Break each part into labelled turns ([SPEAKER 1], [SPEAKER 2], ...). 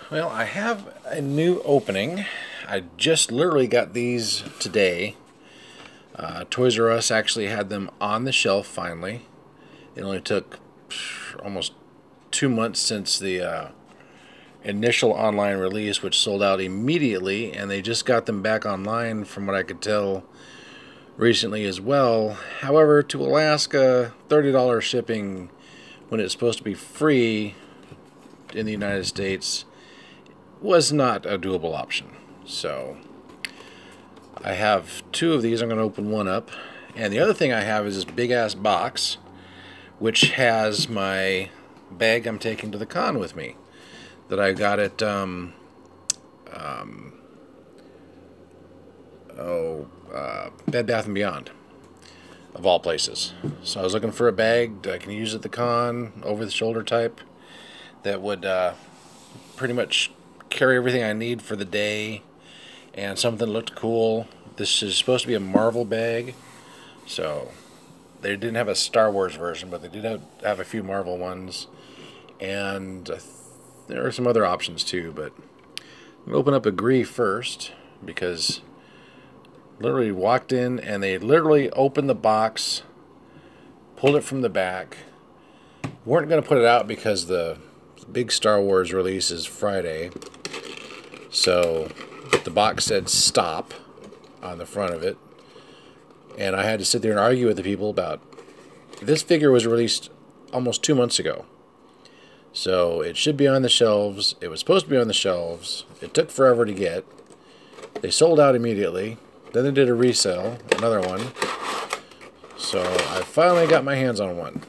[SPEAKER 1] Well, I have a new opening. I just literally got these today. Toys R Us actually had them on the shelf finally. It only took almost 2 months since the initial online release, which sold out immediately, and they just got them back online, from what I could tell, recently as well. However, to Alaska, $30 shipping when it's supposed to be free in the United States was not a doable option. So I have two of these. I'm going to open one up, and the other thing I have is this big ass box which has my bag I'm taking to the con with me that I got at Bed Bath & Beyond, of all places. So I was looking for a bag that I can use at the con, over the shoulder type, that would pretty much carry everything I need for the day, and something that looked cool. This is supposed to be a Marvel bag, so they didn't have a Star Wars version, but they did have a few Marvel ones, and there are some other options too. But I'm gonna open up a Gree first, because literally walked in and they literally opened the box, pulled it from the back. Weren't gonna put it out because the big Star Wars release is Friday, so the box said stop on the front of it, and I had to sit there and argue with the people about this. Figure was released almost 2 months ago, so it should be on the shelves. It was supposed to be on the shelves. It took forever to get. They sold out immediately. Then they did a resale, another one. So I finally got my hands on one,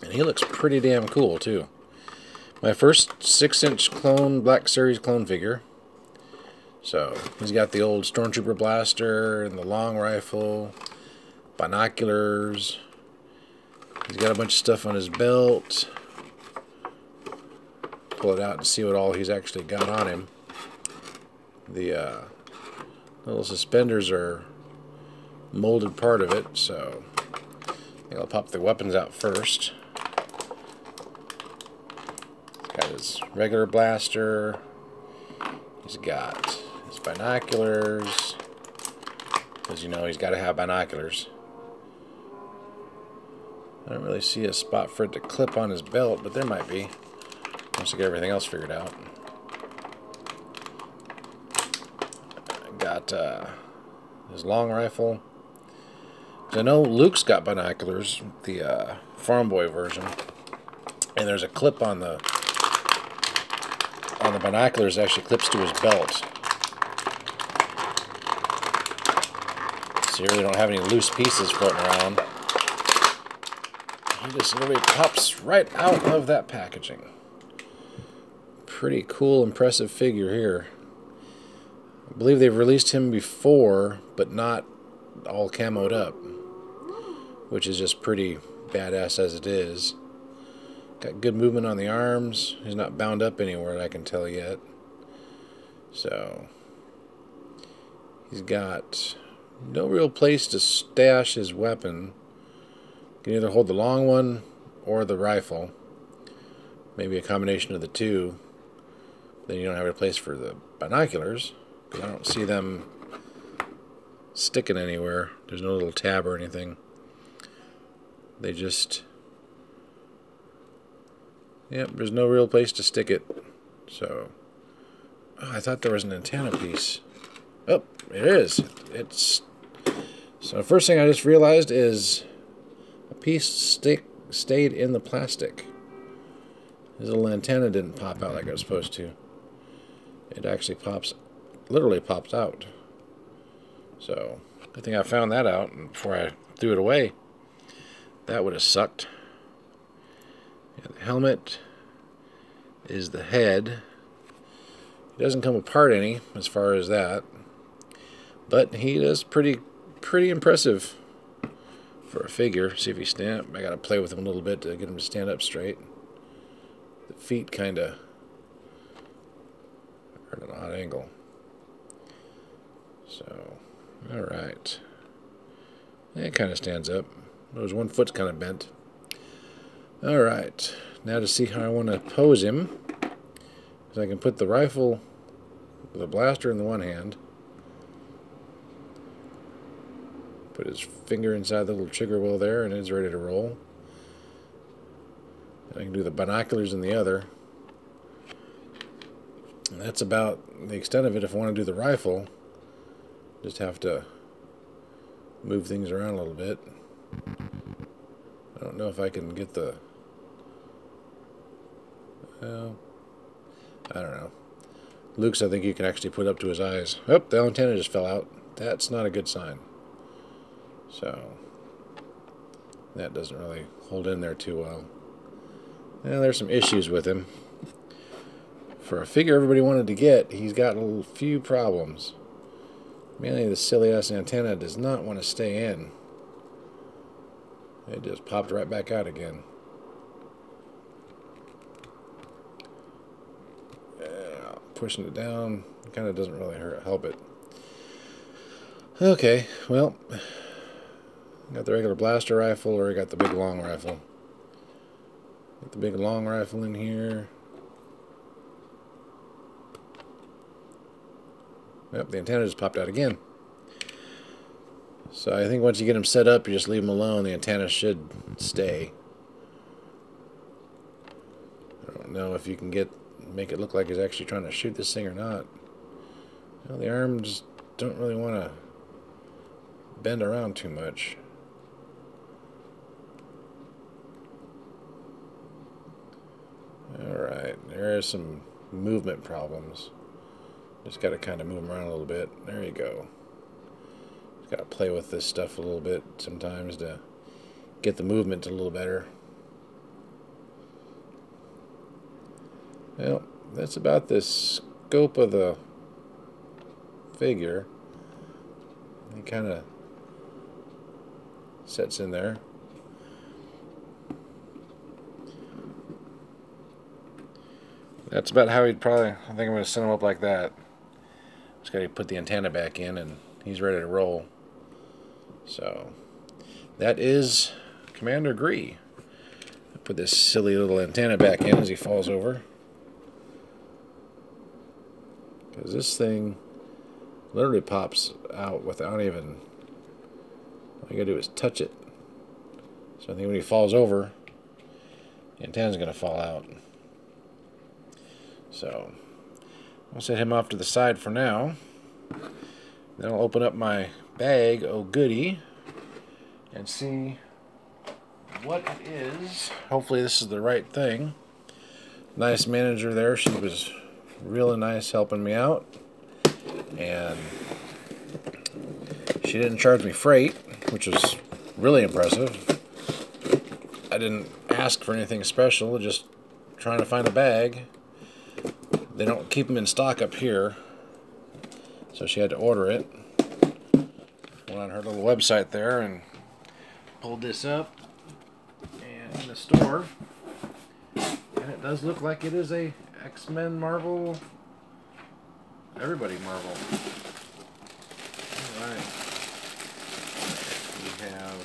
[SPEAKER 1] and he looks pretty damn cool too. My first 6-inch clone, Black Series clone figure. So he's got the old Stormtrooper blaster and the long rifle, binoculars. He's got a bunch of stuff on his belt. Pull it out and see what all he's actually got on him. The little suspenders are molded part of it, so I think I'll pop the weapons out first. Got his regular blaster. He's got his binoculars, because you know he's got to have binoculars. I don't really see a spot for it to clip on his belt, but there might be once I get everything else figured out. Got his long rifle. I know Luke's got binoculars, the Farm Boy version, and there's a clip on the binoculars that actually clips to his belt. So you really don't have any loose pieces floating around. He just literally pops right out of that packaging. Pretty cool, impressive figure here. I believe they've released him before, but not all camoed up, which is just pretty badass as it is. Got good movement on the arms. He's not bound up anywhere, I can tell yet. So he's got no real place to stash his weapon. You can either hold the long one or the rifle. Maybe a combination of the two. Then you don't have a place for the binoculars, because I don't see them sticking anywhere. There's no little tab or anything. They just... Yep, there's no real place to stick it. So, oh, I thought there was an antenna piece. Oh, it is. It's... So the first thing I just realized is a piece stayed in the plastic. His little antenna didn't pop out like it was supposed to. It actually literally pops out. So, good thing I found that out before I threw it away. That would have sucked. Yeah, the helmet is the head. It doesn't come apart any as far as that, but he is pretty impressive for a figure. See if he stand. I gotta play with him a little bit to get him to stand up straight. The feet kind of are at an odd angle. So, all right. It kind of stands up. There's one foot's kind of bent. All right. Now to see how I want to pose him. So I can put the rifle, the blaster in the one hand, put his finger inside the little trigger wheel there, and it's ready to roll. And I can do the binoculars in the other. And that's about the extent of it. If I want to do the rifle, just have to move things around a little bit. I don't know if I can get the... Well, I don't know. Luke's, I think you can actually put up to his eyes. Oh, the antenna just fell out. That's not a good sign. So, that doesn't really hold in there too well. Well, there's some issues with him. For a figure everybody wanted to get, he's got a few problems. Mainly the silly-ass antenna does not want to stay in. It just popped right back out again. Pushing it down kind of doesn't really help it. Okay, well, got the regular blaster rifle, or I got the big long rifle. Get the big long rifle in here. Yep, the antenna just popped out again. So I think once you get them set up, you just leave them alone. The antenna should stay. I don't know if you can make it look like he's actually trying to shoot this thing or not. Well, the arms don't really want to bend around too much. Alright, there are some movement problems. Just got to kind of move them around a little bit. There you go. Just got to play with this stuff a little bit sometimes to get the movement a little better. Well, that's about the scope of the figure. He kind of sets in there. That's about how he'd probably... I think I'm going to set him up like that. Just got to put the antenna back in and he's ready to roll. So, that is Commander Gree. Put this silly little antenna back in as he falls over. Because this thing literally pops out without even... All you gotta do is touch it. So I think when he falls over, the antenna's gonna fall out. So I'll set him off to the side for now. Then I'll open up my bag, oh goody, and see what it is. Hopefully this is the right thing. Nice manager there. She was really nice helping me out. And she didn't charge me freight, which was really impressive. I didn't ask for anything special, just trying to find a bag. They don't keep them in stock up here, so she had to order it. Went on her little website there and pulled this up and in the store, and it does look like it is a X-Men Marvel, everybody Marvel. Alright, we have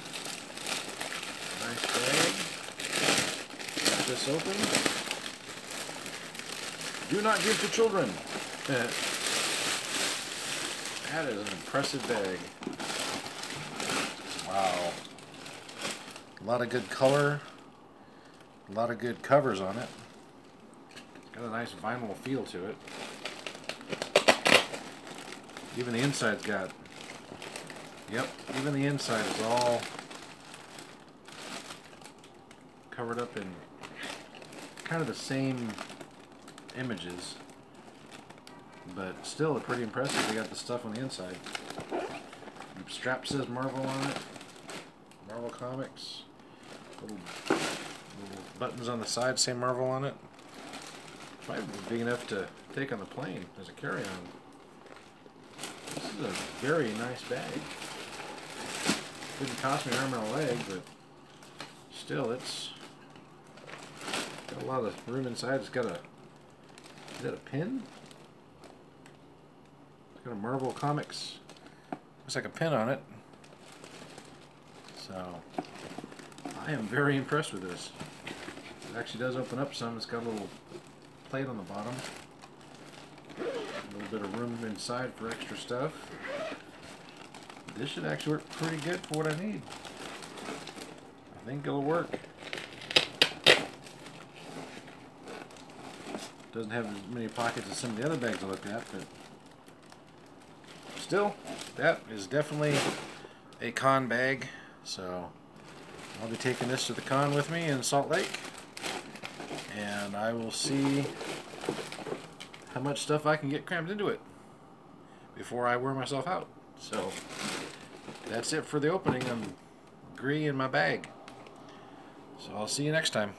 [SPEAKER 1] a nice bag. Got this open. Do not give to children. That is an impressive bag. Wow. A lot of good color. A lot of good covers on it. Got a nice vinyl feel to it. Even the inside's got... Yep, even the inside is all covered up in kind of the same images, but still pretty impressive. They got the stuff on the inside. The strap says Marvel on it. Marvel Comics. Little buttons on the side say Marvel on it. Probably big enough to take on the plane as a carry-on. This is a very nice bag. Didn't cost me an arm and a leg, but still, it's got a lot of room inside. It's got a... Is that a pin? It's got a Marvel Comics. Looks like a pin on it. So, I am very impressed with this. It actually does open up some. It's got a little plate on the bottom. A little bit of room inside for extra stuff. This should actually work pretty good for what I need. I think it'll work. Doesn't have as many pockets as some of the other bags I looked at, but still, that is definitely a con bag. So I'll be taking this to the con with me in Salt Lake, and I will see how much stuff I can get crammed into it before I wear myself out. So that's it for the opening of Gree in my bag. So I'll see you next time.